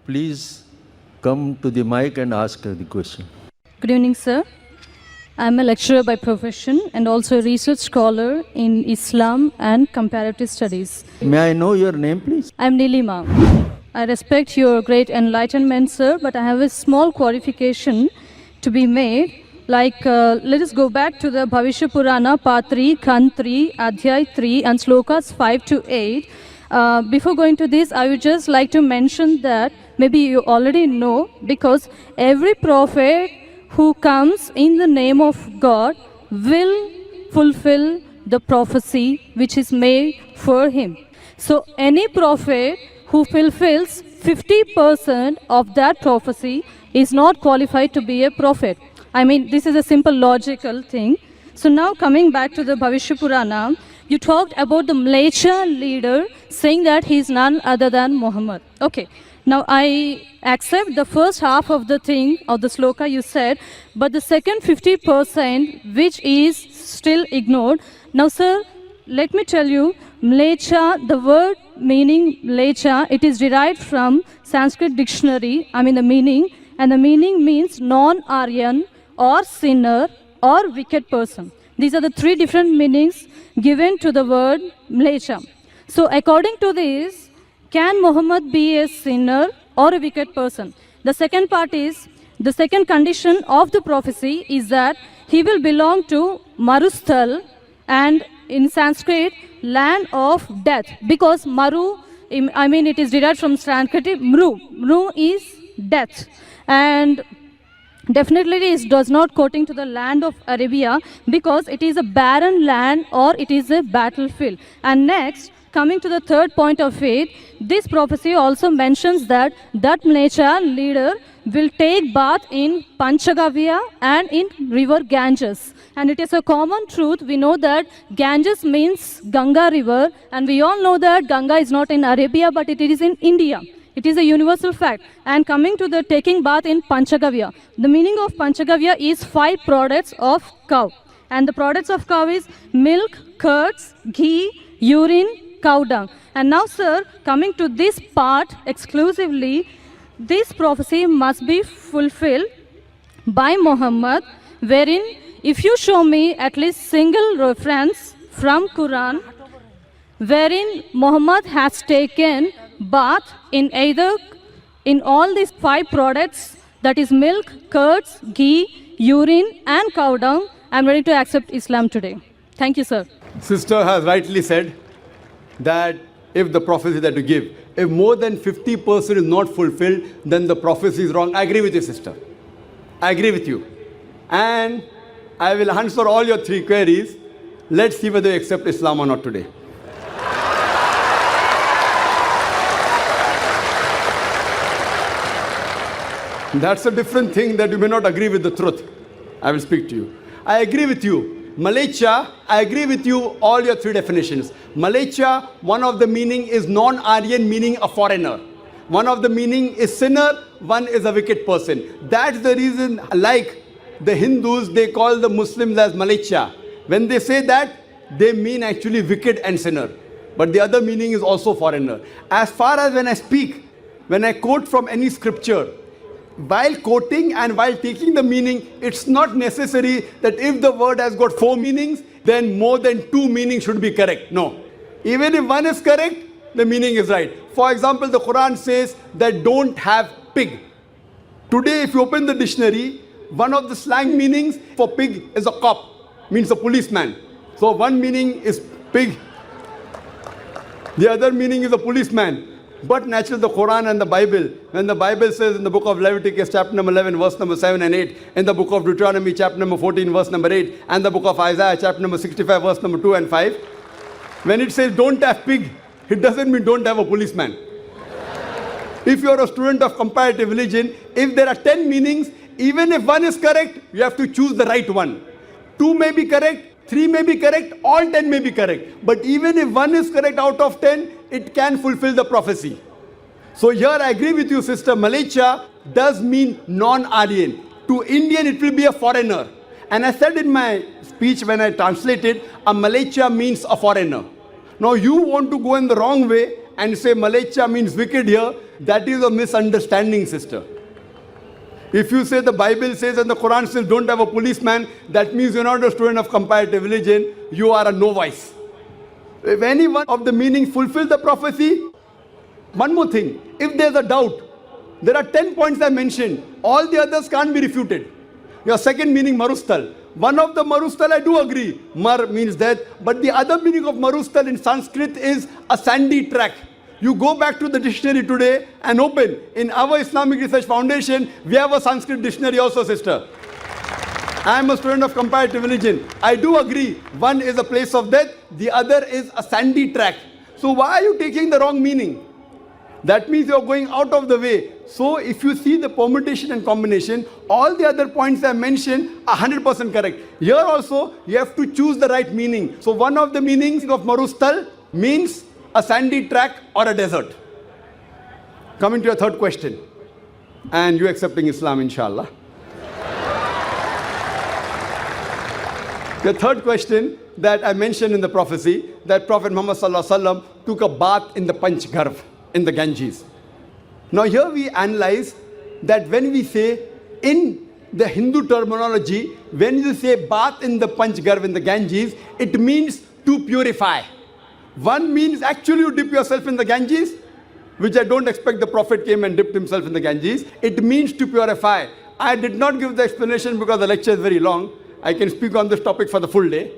please come to the mic and ask the question. Good evening, sir. I'm a lecturer by profession and also a research scholar in Islam and comparative studies. May I know your name, please? I'm Nilima. I respect your great enlightenment, sir, but I have a small qualification to be made. Like, let us go back to the Bhavishya Purana, Part 3, Kand 3, Adhyay 3, and Slokas 5 to 8. Before going to this, I would just like to mention that maybe you already know, because every prophet who comes in the name of God will fulfill the prophecy which is made for him. So any prophet who fulfills 50% of that prophecy is not qualified to be a prophet. I mean, this is a simple logical thing. So now coming back to the Bhavishya Purana, you talked about the Mlecha leader saying that he is none other than Muhammad. Okay, now I accept the first half of the thing, of the sloka you said, but the second 50% which is still ignored. Now sir, let me tell you, Mlecha, the word meaning Mlecha, it is derived from Sanskrit dictionary, I mean the meaning, and the meaning means non-Aryan or sinner or wicked person. These are the three different meanings given to the word Mlecha. So according to this, can Muhammad be a sinner or a wicked person? The second part is, the second condition of the prophecy is that he will belong to Marusthal, and in Sanskrit, land of death, because Maru, I mean it is derived from Sanskrit, Mru. Mru is death. And definitely it does not quoting to the land of Arabia, because it is a barren land or it is a battlefield. And next, coming to the third point of it, this prophecy also mentions that Mlecha leader will take bath in Panchagavya and in river Ganges. And it is a common truth. We know that Ganges means Ganga river, and we all know that Ganga is not in Arabia, but it is in India. It is a universal fact. And coming to the taking bath in Panchagavya, the meaning of Panchagavya is 5 products of cow. And the products of cow is milk, curds, ghee, urine, cow dung. And now sir, coming to this part exclusively, this prophecy must be fulfilled by Muhammad, wherein if you show me at least single reference from Quran, wherein Muhammad has taken bath in either, in all these 5 products, that is milk, curds, ghee, urine and cow dung, I am ready to accept Islam today. Thank you, sir. Sister has rightly said that if the prophecy that you give, if more than 50% is not fulfilled, then the prophecy is wrong. I agree with you, sister. I agree with you. And I will answer all your 3 queries. Let's see whether you accept Islam or not today. That's a different thing, that you may not agree with the truth. I will speak to you. I agree with you. Mlecha, I agree with you, all your 3 definitions. Mlecha, one of the meaning is non-Aryan, meaning a foreigner. One of the meaning is sinner, one is a wicked person. That's the reason, like the Hindus, they call the Muslims as Mlecha. When they say that, they mean actually wicked and sinner. But the other meaning is also foreigner. As far as when I speak, when I quote from any scripture, while quoting and while taking the meaning, it's not necessary that if the word has got 4 meanings, then more than 2 meanings should be correct. No. Even if one is correct, the meaning is right. For example, the Quran says that don't have pig. Today, if you open the dictionary, one of the slang meanings for pig is a cop, means a policeman. So one meaning is pig, the other meaning is a policeman. But naturally, the Quran and the Bible, when the Bible says in the book of Leviticus, chapter number 11, verse number 7 and 8, in the book of Deuteronomy, chapter number 14, verse number 8, and the book of Isaiah, chapter number 65, verse number 2 and 5, when it says don't have pig, it doesn't mean don't have a policeman. If you are a student of comparative religion, if there are 10 meanings, even if one is correct, you have to choose the right one. 2 may be correct, 3 may be correct, all 10 may be correct. But even if one is correct out of 10, it can fulfill the prophecy. So here I agree with you, sister. Mlecha does mean non-Aryan. To Indian, it will be a foreigner. And I said in my speech when I translated, a Mlecha means a foreigner. Now you want to go in the wrong way and say Malaysia means wicked here, that is a misunderstanding, sister. If you say the Bible says and the Quran says don't have a policeman, that means you're not a student of comparative religion, you are a novice. If any one of the meanings fulfill the prophecy, one more thing, if there's a doubt, there are 10 points I mentioned, all the others can't be refuted. Your second meaning, marustal. One of the marustal I do agree, mar means death, but the other meaning of marustal in Sanskrit is a sandy track. You go back to the dictionary today and open. In our Islamic Research Foundation, we have a Sanskrit dictionary also, sister. I am a student of comparative religion. I do agree, one is a place of death, the other is a sandy track. So why are you taking the wrong meaning? That means you are going out of the way. So if you see the permutation and combination, all the other points I mentioned are 100% correct. Here also, you have to choose the right meaning. So one of the meanings of marustal means a sandy track or a desert. Coming to your third question, and you accepting Islam, inshallah. The third question that I mentioned in the prophecy, that Prophet Muhammad took a bath in the Panch Garv, in the Ganges. Now here we analyze that when we say in the Hindu terminology, when you say bath in the Panch Garv, in the Ganges, it means to purify. One means actually you dip yourself in the Ganges, which I don't expect the Prophet came and dipped himself in the Ganges. It means to purify. I did not give the explanation because the lecture is very long. I can speak on this topic for the full day.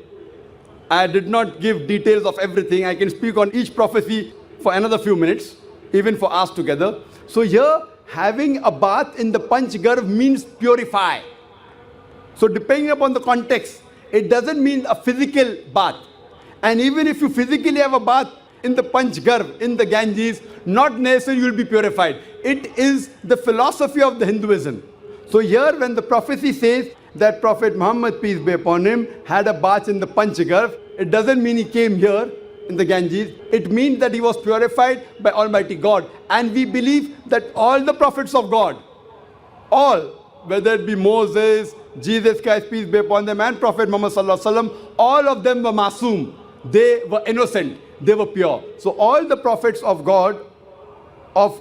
I did not give details of everything. I can speak on each prophecy for another few minutes, even for us together. So here, having a bath in the Panch Garv means purify. So depending upon the context, it doesn't mean a physical bath. And even if you physically have a bath in the Panch Garv, in the Ganges, not necessarily you will be purified. It is the philosophy of the Hinduism. So here when the prophecy says that Prophet Muhammad, peace be upon him, had a bath in the Panch Garv, it doesn't mean he came here in the Ganges. It means that he was purified by Almighty God. And we believe that all the prophets of God, all, whether it be Moses, Jesus Christ, peace be upon them, and Prophet Muhammad all of them were masoom. They were innocent. They were pure. So all the prophets of God, of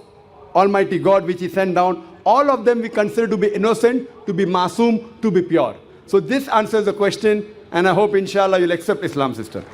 Almighty God, which he sent down, all of them we consider to be innocent, to be masoom, to be pure. So this answers the question, and I hope inshallah you'll accept Islam, sister.